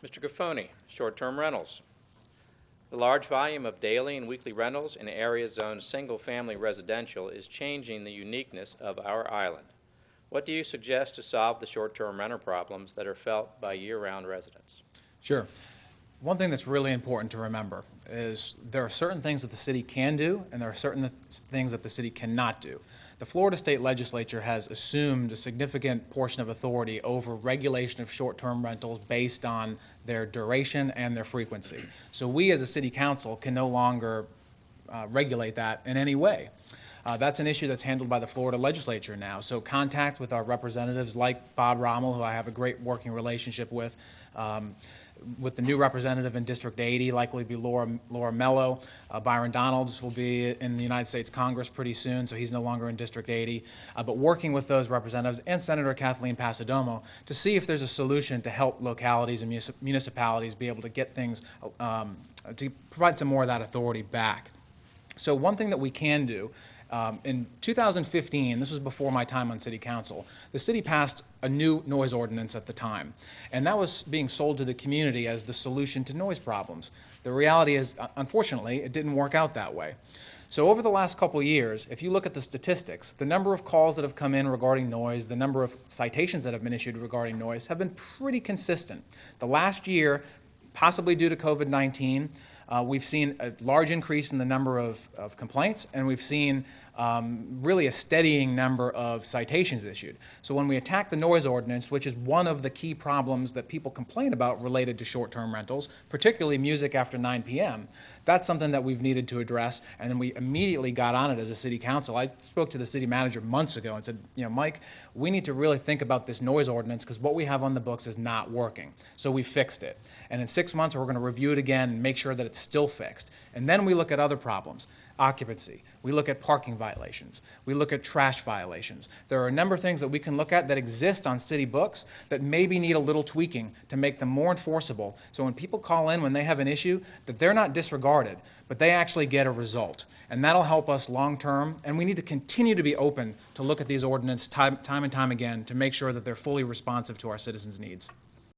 Mr. Gaffoni, short-term rentals. The large volume of daily and weekly rentals in areas zoned single-family residential is changing the uniqueness of our island. What do you suggest to solve the short-term renter problems that are felt by year-round residents? Sure. One thing that's really important to remember is there are certain things that the city can do and there are certain things that the city cannot do. The Florida State Legislature has assumed a significant portion of authority over regulation of short-term rentals based on their duration and their frequency. So we as a city council can no longer regulate that in any way. That's an issue that's handled by the Florida Legislature now. So contact with our representatives like Bob Rommel, who I have a great working relationship with the new representative in District 80, likely to be Laura Mello. Byron Donalds will be in the United States Congress pretty soon, so he's no longer in District 80. But working with those representatives and Senator Kathleen Passidomo to see if there's a solution to help localities and municipalities be able to get things, to provide some more of that authority back. So one thing that we can do, in 2015, this was before my time on City Council, the city passed a new noise ordinance at the time, and that was being sold to the community as the solution to noise problems. The reality is, unfortunately, it didn't work out that way. So over the last couple of years, if you look at the statistics, the number of calls that have come in regarding noise, the number of citations that have been issued regarding noise have been pretty consistent. The last year, possibly due to COVID-19, we've seen a large increase in the number of complaints, and we've seen really a steadying number of citations issued. So when we attack the noise ordinance, which is one of the key problems that people complain about related to short-term rentals, particularly music after 9 p.m., that's something that we've needed to address, and then we immediately got on it as a city council. I spoke to the city manager months ago and said, Mike, we need to really think about this noise ordinance because what we have on the books is not working. So we fixed it. And in 6 months, we're going to review it again and make sure that it's still fixed. And then we look at other problems. Occupancy. We look at parking violations. We look at trash violations. There are a number of things that we can look at that exist on city books that maybe need a little tweaking to make them more enforceable. So when people call in when they have an issue, that they're not disregarded, but they actually get a result. And that'll help us long term. And we need to continue to be open to look at these ordinances time and time again to make sure that they're fully responsive to our citizens' needs.